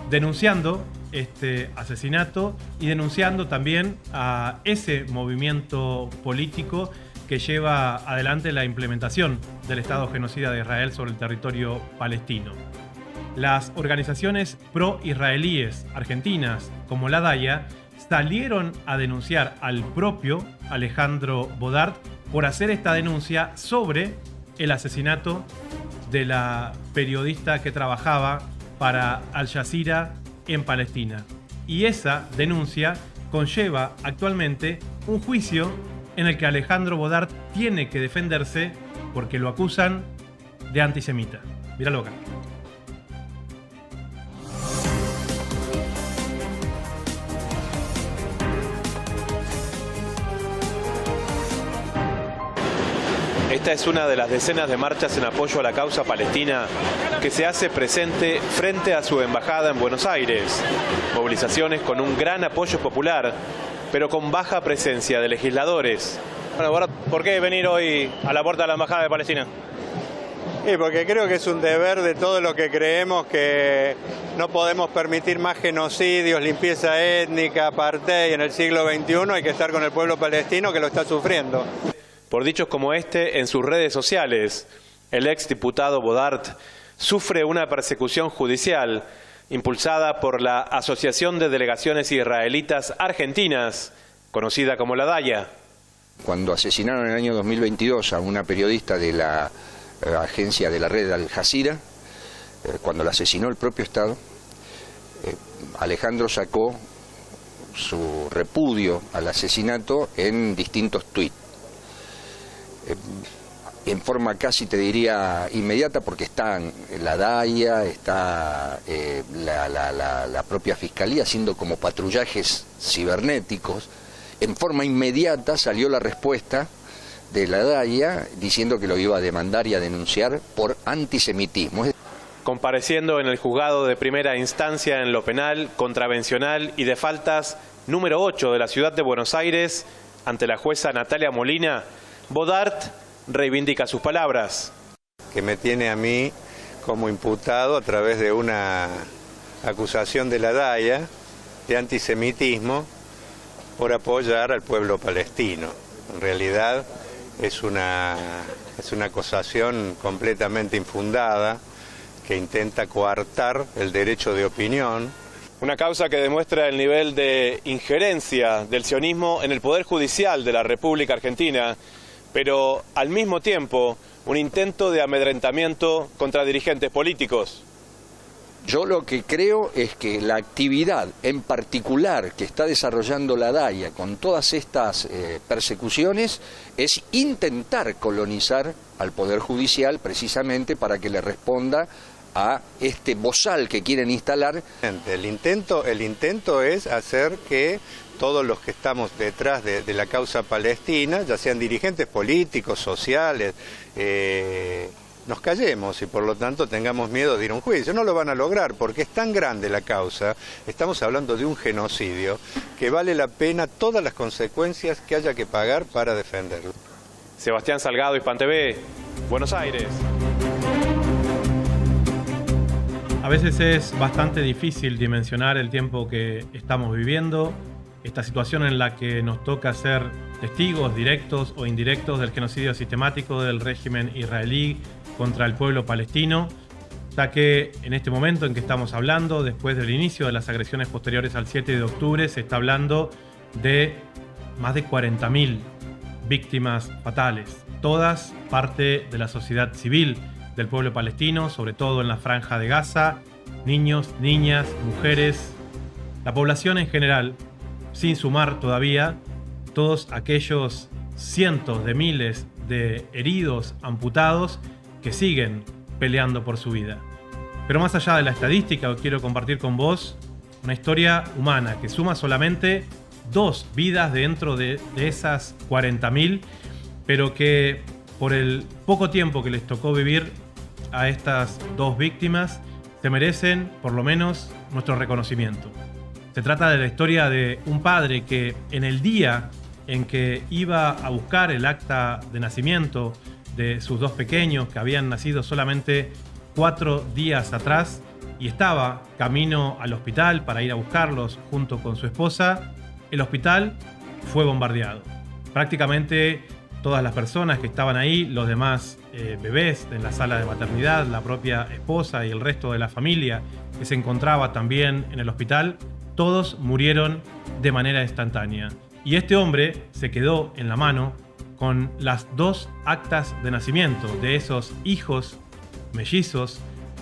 denunciando este asesinato y denunciando también a ese movimiento político que lleva adelante la implementación del Estado genocida de Israel sobre el territorio palestino. Las organizaciones pro-israelíes argentinas, como la DAIA, salieron a denunciar al propio Alejandro Bodart por hacer esta denuncia sobre el asesinato de la periodista que trabajaba para Al Jazeera en Palestina. Y esa denuncia conlleva actualmente un juicio en el que Alejandro Bodart tiene que defenderse porque lo acusan de antisemita. Míralo acá. Esta es una de las decenas de marchas en apoyo a la causa palestina que se hace presente frente a su embajada en Buenos Aires. Movilizaciones con un gran apoyo popular, pero con baja presencia de legisladores. Bueno, ¿por qué venir hoy a la puerta de la embajada de Palestina? Sí, porque creo que es un deber de todos los que creemos que no podemos permitir más genocidios, limpieza étnica, apartheid en el siglo XXI. Hay que estar con el pueblo palestino que lo está sufriendo. Por dichos como este, en sus redes sociales, el ex diputado Bodart sufre una persecución judicial impulsada por la Asociación de Delegaciones Israelitas Argentinas, conocida como la DAIA. Cuando asesinaron en el año 2022 a una periodista de la agencia de la red Al Jazeera, cuando la asesinó el propio Estado, Alejandro sacó su repudio al asesinato en distintos tuits. En forma casi te diría inmediata, porque están la DAIA, está la propia Fiscalía haciendo como patrullajes cibernéticos. En forma inmediata salió la respuesta de la DAIA diciendo que lo iba a demandar y a denunciar por antisemitismo. Compareciendo en el juzgado de primera instancia en lo penal, contravencional y de faltas número 8 de la ciudad de Buenos Aires, ante la jueza Natalia Molina, Bodart reivindica sus palabras. Que me tiene a mí como imputado a través de una acusación de la DAIA de antisemitismo por apoyar al pueblo palestino. En realidad es una acusación completamente infundada que intenta coartar el derecho de opinión. Una causa que demuestra el nivel de injerencia del sionismo en el Poder Judicial de la República Argentina, pero al mismo tiempo un intento de amedrentamiento contra dirigentes políticos. Yo lo que creo es que la actividad en particular que está desarrollando la DAIA con todas estas persecuciones es intentar colonizar al Poder Judicial precisamente para que le responda a este bozal que quieren instalar. El intento es hacer que todos los que estamos detrás de la causa palestina, ya sean dirigentes políticos, sociales, nos callemos y por lo tanto tengamos miedo de ir a un juicio. No lo van a lograr porque es tan grande la causa, estamos hablando de un genocidio, que vale la pena todas las consecuencias que haya que pagar para defenderlo. Sebastián Salgado, Hispan TV, Buenos Aires. A veces es bastante difícil dimensionar el tiempo que estamos viviendo, esta situación en la que nos toca ser testigos directos o indirectos del genocidio sistemático del régimen israelí contra el pueblo palestino, ya que en este momento en que estamos hablando, después del inicio de las agresiones posteriores al 7 de octubre, se está hablando de más de 40.000 víctimas fatales, todas parte de la sociedad civil del pueblo palestino, sobre todo en la Franja de Gaza, niños, niñas, mujeres, la población en general, sin sumar todavía todos aquellos cientos de miles de heridos, amputados, que siguen peleando por su vida. Pero más allá de la estadística, quiero compartir con vos una historia humana que suma solamente 2 vidas dentro de esas 40.000, pero que por el poco tiempo que les tocó vivir a estas 2 víctimas, se merecen por lo menos nuestro reconocimiento. Se trata de la historia de un padre que en el día en que iba a buscar el acta de nacimiento de sus 2 pequeños que habían nacido solamente 4 días atrás y estaba camino al hospital para ir a buscarlos junto con su esposa, el hospital fue bombardeado. Prácticamente todas las personas que estaban ahí, los demás bebés en la sala de maternidad, la propia esposa y el resto de la familia que se encontraba también en el hospital, todos murieron de manera instantánea. Y este hombre se quedó en la mano con las 2 actas de nacimiento de esos hijos mellizos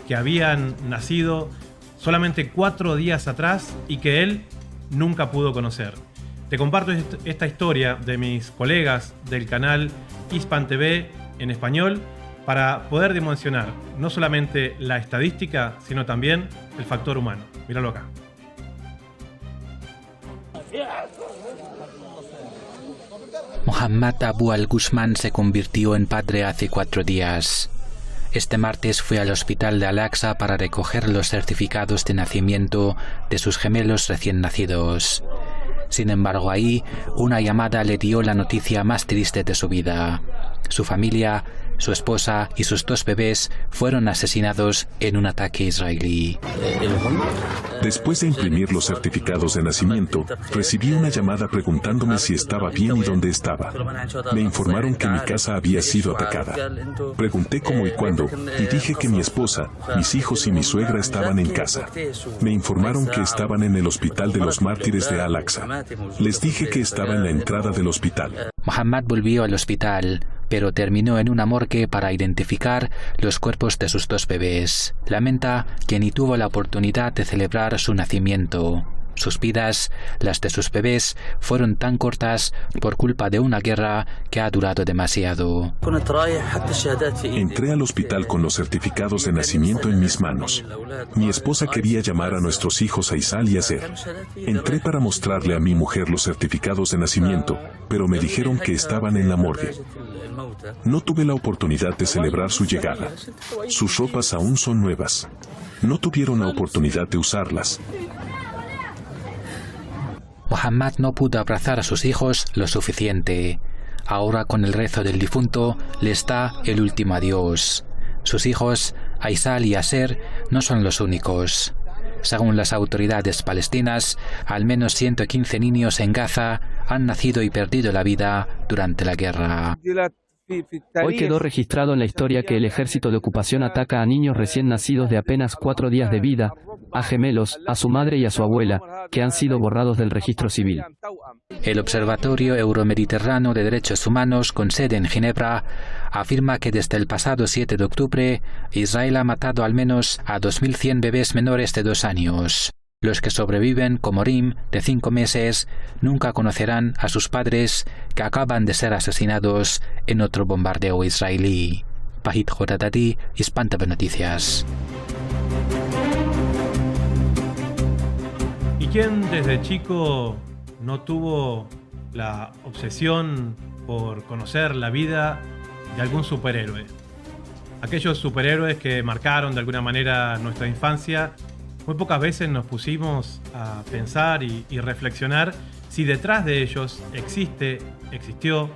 que habían nacido solamente 4 días atrás y que él nunca pudo conocer. Te comparto esta historia de mis colegas del canal Hispan TV en español para poder dimensionar no solamente la estadística, sino también el factor humano. Míralo acá. Mohammad Abu al-Guzmán se convirtió en padre hace 4 días. Este martes fue al hospital de Al-Aqsa para recoger los certificados de nacimiento de sus gemelos recién nacidos. Sin embargo, ahí una llamada le dio la noticia más triste de su vida. Su familia, su esposa y sus 2 bebés fueron asesinados en un ataque israelí. Después de imprimir los certificados de nacimiento, recibí una llamada preguntándome si estaba bien y dónde estaba. Me informaron que mi casa había sido atacada. Pregunté cómo y cuándo, y dije que mi esposa, mis hijos y mi suegra estaban en casa. Me informaron que estaban en el hospital de los mártires de Al-Aqsa. Les dije que estaba en la entrada del hospital. Mohammad volvió al hospital, pero terminó en una morgue para identificar los cuerpos de sus 2 bebés. Lamenta que ni tuvo la oportunidad de celebrar su nacimiento. Sus vidas, las de sus bebés, fueron tan cortas por culpa de una guerra que ha durado demasiado. Entré al hospital con los certificados de nacimiento en mis manos. Mi esposa quería llamar a nuestros hijos Aizal y Azer. Entré para mostrarle a mi mujer los certificados de nacimiento, pero me dijeron que estaban en la morgue. No tuve la oportunidad de celebrar su llegada. Sus ropas aún son nuevas. No tuvieron la oportunidad de usarlas. Mohammad no pudo abrazar a sus hijos lo suficiente. Ahora, con el rezo del difunto, les da el último adiós. Sus hijos, Aizal y Azer, no son los únicos. Según las autoridades palestinas, al menos 115 niños en Gaza han nacido y perdido la vida durante la guerra. Hoy quedó registrado en la historia que el ejército de ocupación ataca a niños recién nacidos de apenas 4 días de vida, a gemelos, a su madre y a su abuela, que han sido borrados del registro civil. El Observatorio Euromediterráneo de Derechos Humanos, con sede en Ginebra, afirma que desde el pasado 7 de octubre, Israel ha matado al menos a 2.100 bebés menores de 2 años. Los que sobreviven, como Rim, de 5 meses, nunca conocerán a sus padres que acaban de ser asesinados en otro bombardeo israelí. Pahit Joradadi, Hispan TV Noticias. ¿Y quién desde chico no tuvo la obsesión por conocer la vida de algún superhéroe? Aquellos superhéroes que marcaron de alguna manera nuestra infancia. Muy pocas veces nos pusimos a pensar y reflexionar si detrás de ellos existió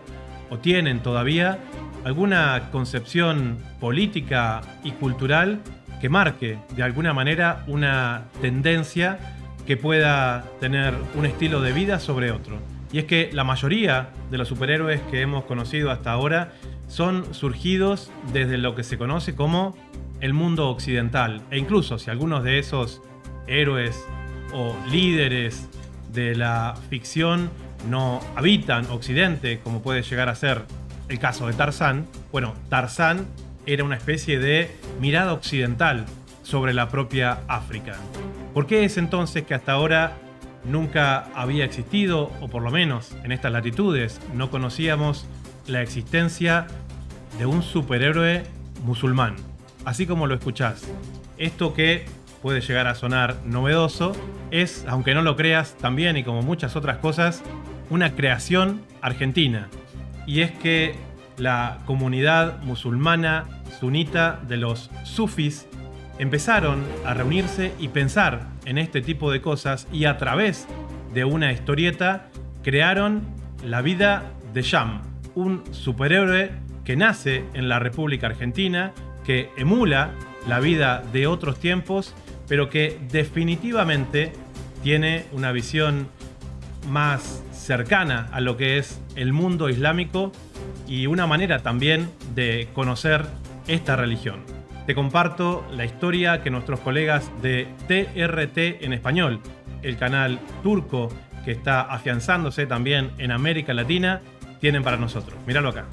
o tienen todavía alguna concepción política y cultural que marque de alguna manera una tendencia que pueda tener un estilo de vida sobre otro. Y es que la mayoría de los superhéroes que hemos conocido hasta ahora son surgidos desde lo que se conoce como el mundo occidental. E incluso si algunos de esos héroes o líderes de la ficción no habitan Occidente, como puede llegar a ser el caso de Tarzán, bueno, Tarzán era una especie de mirada occidental sobre la propia África. ¿Por qué es entonces que hasta ahora nunca había existido, o por lo menos en estas latitudes, no conocíamos la existencia de un superhéroe musulmán? Así como lo escuchás. Esto que puede llegar a sonar novedoso es, aunque no lo creas, también, y como muchas otras cosas, una creación argentina. Y es que la comunidad musulmana sunita de los sufis empezaron a reunirse y pensar en este tipo de cosas, y a través de una historieta crearon la vida de Sham, un superhéroe que nace en la República Argentina, que emula la vida de otros tiempos, pero que definitivamente tiene una visión más cercana a lo que es el mundo islámico y una manera también de conocer esta religión. Te comparto la historia que nuestros colegas de TRT en español, el canal turco que está afianzándose también en América Latina, tienen para nosotros. Míralo acá.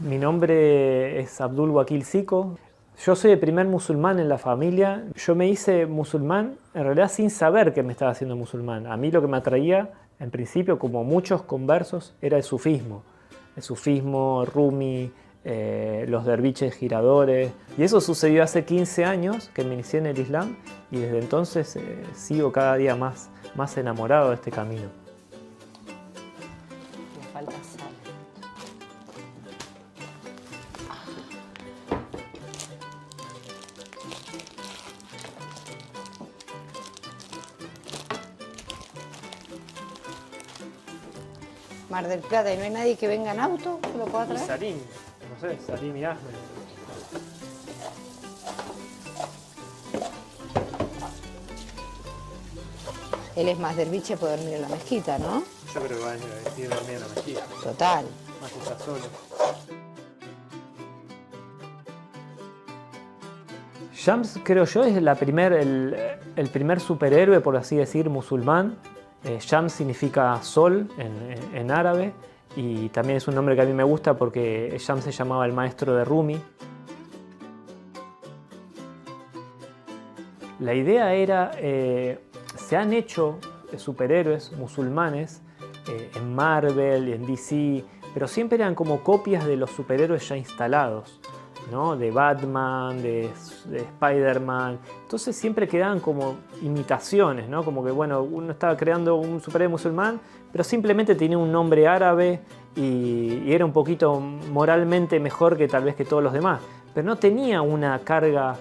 Mi nombre es Abdul Wakil Siko. Yo soy el primer musulmán en la familia. Yo me hice musulmán en realidad sin saber que me estaba haciendo musulmán. A mí lo que me atraía, en principio, como muchos conversos, era el sufismo. El sufismo, Rumi, los derviches giradores. Y eso sucedió hace 15 años que me inicié en el Islam, y desde entonces sigo cada día más enamorado de este camino. Me falta sal. Mar del Plata, ¿y no hay nadie que venga en auto que lo pueda traer? Salim, no sé, Salim y Ahmed. Él es más derviche, puede dormir en la mezquita, ¿no? Yo creo que va a decir dormir en la mezquita. Total. Más que está solo. Shams, creo yo, es el primer superhéroe, por así decir, musulmán. Shams significa sol en árabe, y también es un nombre que a mí me gusta porque Shams se llamaba el maestro de Rumi. La idea era, se han hecho superhéroes musulmanes en Marvel y en DC, pero siempre eran como copias de los superhéroes ya instalados, ¿no? De Batman, de Spider-Man. Entonces siempre quedaban como imitaciones, ¿no? Como que, bueno, uno estaba creando un superhéroe musulmán, pero simplemente tenía un nombre árabe y era un poquito moralmente mejor que tal vez que todos los demás, pero no tenía una carga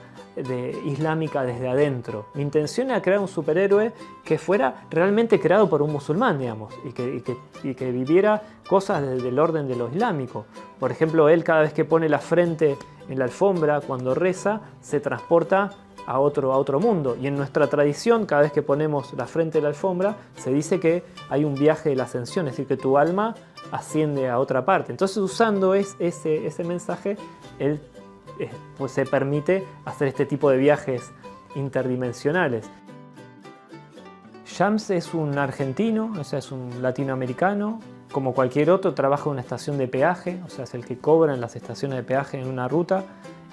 islámica desde adentro. Mi intención era crear un superhéroe que fuera realmente creado por un musulmán, digamos, y que viviera cosas del orden de lo islámico. Por ejemplo, él cada vez que pone la frente en la alfombra, cuando reza, se transporta a otro mundo. Y en nuestra tradición, cada vez que ponemos la frente en la alfombra, se dice que hay un viaje de la ascensión, es decir, que tu alma asciende a otra parte. Entonces, usando ese mensaje, él pues se permite hacer este tipo de viajes interdimensionales. Shams es un argentino, o sea, es un latinoamericano. Como cualquier otro, trabaja en una estación de peaje, o sea, es el que cobra en las estaciones de peaje en una ruta,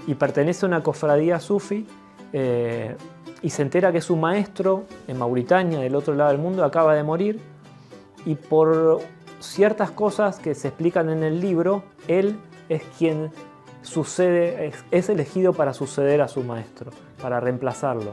y pertenece a una cofradía sufi, y se entera que su maestro en Mauritania, del otro lado del mundo, acaba de morir, y por ciertas cosas que se explican en el libro, él es quien es elegido para suceder a su maestro, para reemplazarlo.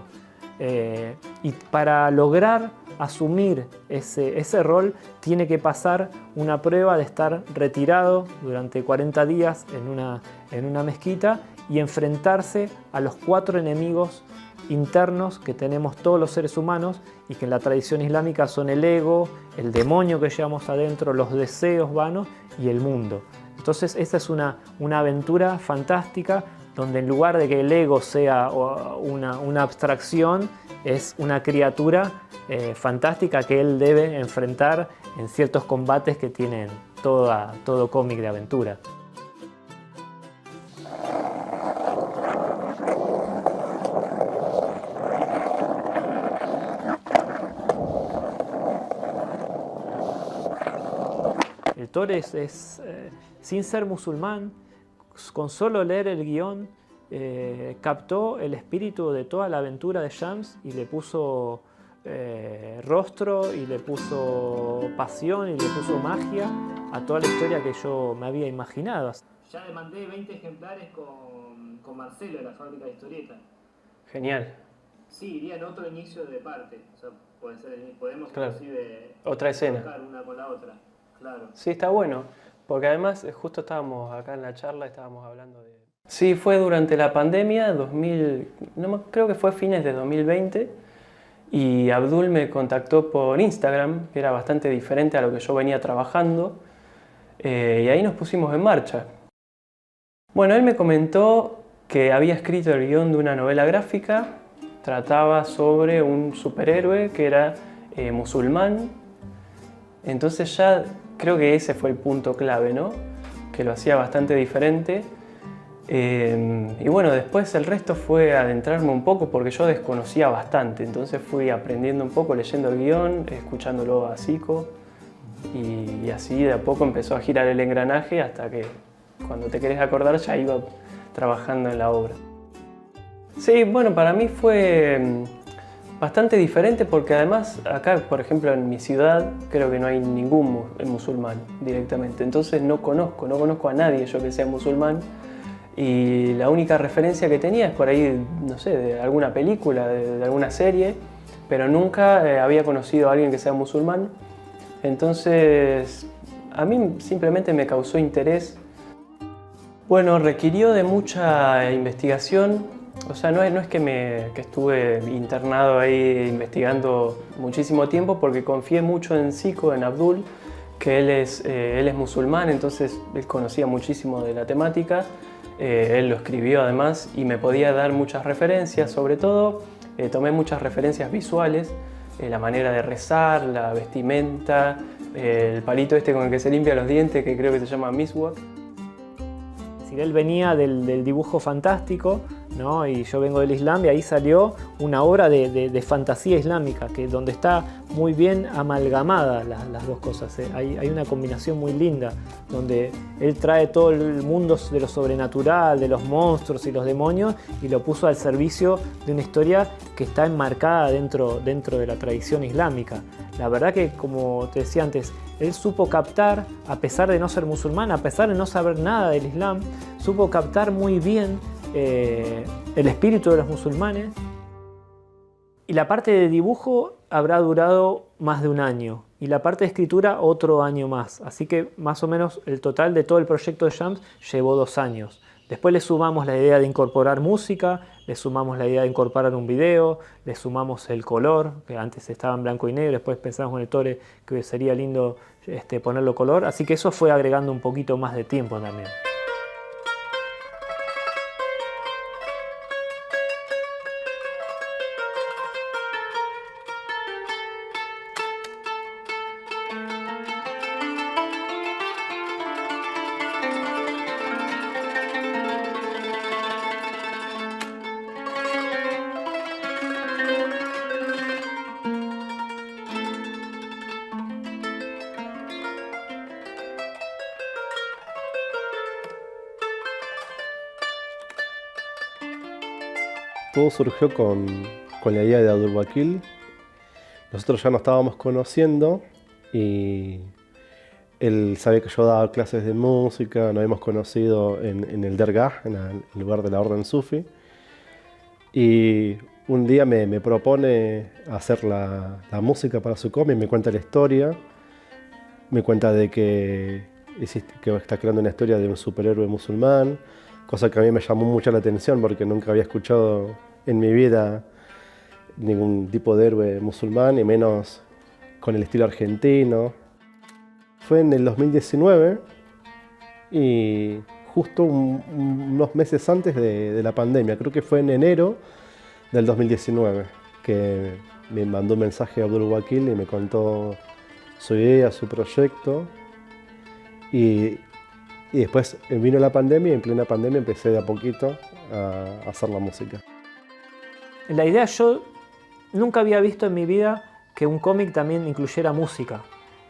Y para lograr asumir ese rol, tiene que pasar una prueba de estar retirado durante 40 días en una mezquita y enfrentarse a los 4 enemigos internos que tenemos todos los seres humanos, y que en la tradición islámica son el ego, el demonio que llevamos adentro, los deseos vanos y el mundo. Entonces esta es una aventura fantástica, donde en lugar de que el ego sea una abstracción, es una criatura fantástica que él debe enfrentar en ciertos combates que tienen todo cómic de aventura. El Thor sin ser musulmán, con solo leer el guión, captó el espíritu de toda la aventura de Shams y le puso rostro y le puso pasión y le puso magia a toda la historia que yo me había imaginado. Ya le mandé 20 ejemplares con Marcelo de la fábrica de historietas. Genial. Sí, iría en otro inicio de parte. O sea, podemos claro. inclusive otra escena. Una con la otra. Claro. Sí, está bueno. Porque además, justo estábamos acá en la charla, estábamos hablando de... Sí, fue durante la pandemia, creo que fue fines de 2020, y Abdul me contactó por Instagram, que era bastante diferente a lo que yo venía trabajando, y ahí nos pusimos en marcha. Bueno, él me comentó que había escrito el guión de una novela gráfica, trataba sobre un superhéroe que era musulmán, entonces ya creo que ese fue el punto clave, ¿no? Que lo hacía bastante diferente. Y bueno, después el resto fue adentrarme un poco porque yo desconocía bastante, entonces fui aprendiendo un poco, leyendo el guión, escuchándolo a Zico, y así de a poco empezó a girar el engranaje hasta que cuando te querés acordar ya iba trabajando en la obra. Sí, bueno, para mí fue bastante diferente porque además acá, por ejemplo, en mi ciudad creo que no hay ningún musulmán directamente, entonces no conozco a nadie yo que sea musulmán. Y la única referencia que tenía es por ahí, no sé, de alguna película, de alguna serie, pero nunca había conocido a alguien que sea musulmán. Entonces, a mí simplemente me causó interés. Bueno, requirió de mucha investigación, o sea, no es que estuve internado ahí investigando muchísimo tiempo, porque confié mucho en Zico, en Abdul, que él es musulmán, entonces él conocía muchísimo de la temática. Él lo escribió además y me podía dar muchas referencias, sobre todo tomé muchas referencias visuales, la manera de rezar, la vestimenta, el palito este con el que se limpia los dientes que creo que se llama miswak. Si él venía del dibujo fantástico, ¿no? Y yo vengo del Islam, y ahí salió una obra de fantasía islámica, donde está muy bien amalgamada las dos cosas. Hay una combinación muy linda, donde él trae todo el mundo de lo sobrenatural, de los monstruos y los demonios, y lo puso al servicio de una historia que está enmarcada dentro de la tradición islámica. La verdad que, como te decía antes, él supo captar, a pesar de no ser musulmán, a pesar de no saber nada del Islam, supo captar muy bien el espíritu de los musulmanes. Y la parte de dibujo habrá durado más de un año, y la parte de escritura otro año más. Así que más o menos el total de todo el proyecto de Shams llevó 2 años. Después le sumamos la idea de incorporar música, le sumamos la idea de incorporar un video, le sumamos el color, que antes estaba en blanco y negro, después pensamos en el Tore que sería lindo ponerlo color, así que eso fue agregando un poquito más de tiempo también. Todo surgió con la idea de Abdul Wakil. Nosotros ya nos estábamos conociendo y él sabía que yo daba clases de música, nos habíamos conocido en el Dergah, en el lugar de la orden sufi. Y un día me propone hacer la música para su cómic, me cuenta la historia, me cuenta de que está creando una historia de un superhéroe musulmán, cosa que a mí me llamó mucho la atención porque nunca había escuchado en mi vida ningún tipo de héroe musulmán, y menos con el estilo argentino. Fue en el 2019 y justo unos meses antes de la pandemia, creo que fue en enero del 2019, que me mandó un mensaje a Abdul Wakil y me contó su idea, su proyecto. Y después vino la pandemia y en plena pandemia empecé de a poquito a hacer la música. La idea, yo nunca había visto en mi vida que un cómic también incluyera música.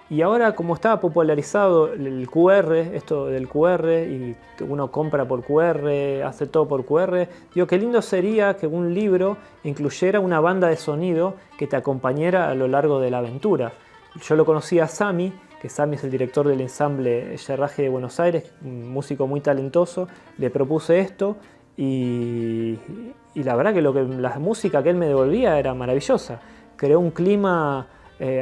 Y ahora, como estaba popularizado el QR, esto del QR, y uno compra por QR, hace todo por QR, digo, qué lindo sería que un libro incluyera una banda de sonido que te acompañara a lo largo de la aventura. Yo lo conocí a Sami, que Sami es el director del ensamble Yerraje de Buenos Aires, un músico muy talentoso. Le propuse esto y la verdad que la música que él me devolvía era maravillosa. Creó un clima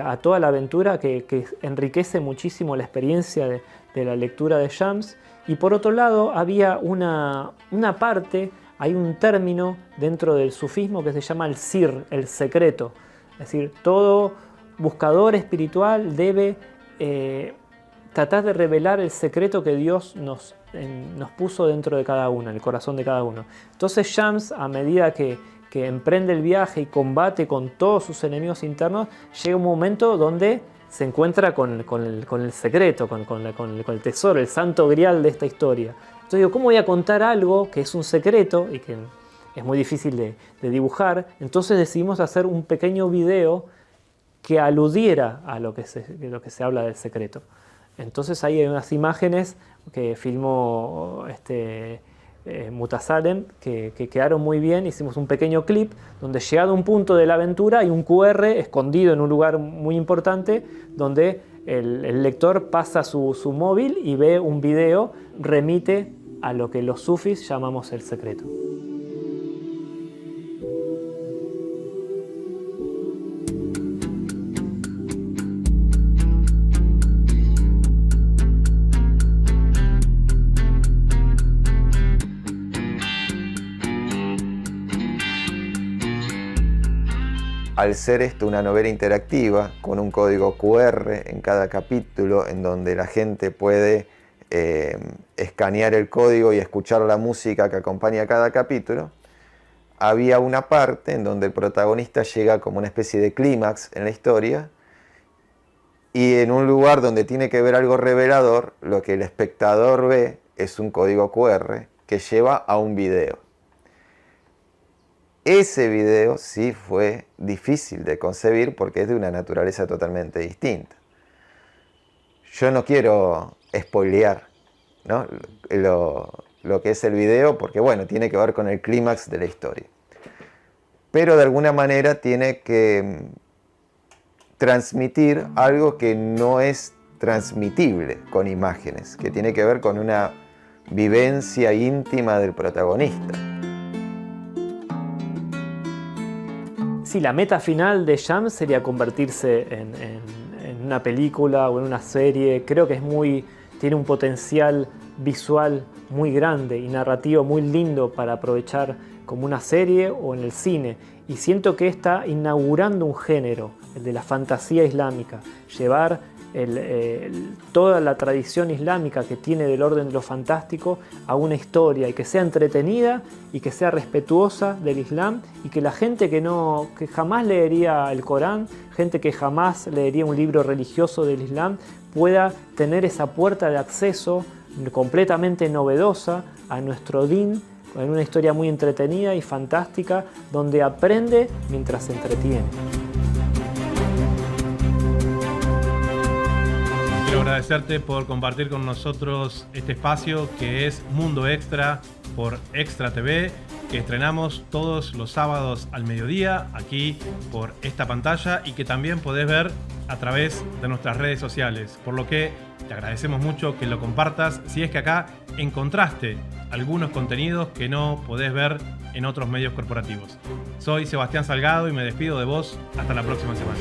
a toda la aventura que enriquece muchísimo la experiencia de la lectura de Shams. Y por otro lado había una parte, hay un término dentro del sufismo que se llama el sir, el secreto. Es decir, todo buscador espiritual debe tratar de revelar el secreto que Dios nos puso dentro de cada uno, en el corazón de cada uno. Entonces Shams, a medida que emprende el viaje y combate con todos sus enemigos internos, llega un momento donde se encuentra con el secreto, con el tesoro, el santo grial de esta historia. Entonces digo, ¿cómo voy a contar algo que es un secreto y que es muy difícil de dibujar? Entonces decidimos hacer un pequeño video que aludiera a lo que se habla del secreto. Entonces ahí hay unas imágenes que filmó Mutasalem que quedaron muy bien. Hicimos un pequeño clip donde, llegado a un punto de la aventura, hay un QR escondido en un lugar muy importante donde el lector pasa su móvil y ve un video, remite a lo que los sufis llamamos el secreto. Al ser esto una novela interactiva con un código QR en cada capítulo, en donde la gente puede escanear el código y escuchar la música que acompaña cada capítulo, había una parte en donde el protagonista llega como una especie de clímax en la historia, y en un lugar donde tiene que ver algo revelador, lo que el espectador ve es un código QR que lleva a un video. Ese video sí fue difícil de concebir porque es de una naturaleza totalmente distinta. Yo no quiero spoilear, ¿no?, lo que es el video, porque bueno, tiene que ver con el clímax de la historia. Pero de alguna manera tiene que transmitir algo que no es transmitible con imágenes, que tiene que ver con una vivencia íntima del protagonista. Sí, la meta final de Shams sería convertirse en una película o en una serie. Creo que tiene un potencial visual muy grande y narrativo muy lindo para aprovechar como una serie o en el cine. Y siento que está inaugurando un género, el de la fantasía islámica. Llevar toda la tradición islámica que tiene del orden de lo fantástico a una historia, y que sea entretenida y que sea respetuosa del Islam, y que la gente que jamás leería el Corán, gente que jamás leería un libro religioso del Islam, pueda tener esa puerta de acceso completamente novedosa a nuestro din, en una historia muy entretenida y fantástica, donde aprende mientras se entretiene. Quiero agradecerte por compartir con nosotros este espacio que es Mundo Extra por Extra TV, que estrenamos todos los sábados al mediodía aquí por esta pantalla, y que también podés ver a través de nuestras redes sociales, por lo que te agradecemos mucho que lo compartas si es que acá encontraste algunos contenidos que no podés ver en otros medios corporativos. Soy Sebastián Salgado y me despido de vos hasta la próxima semana.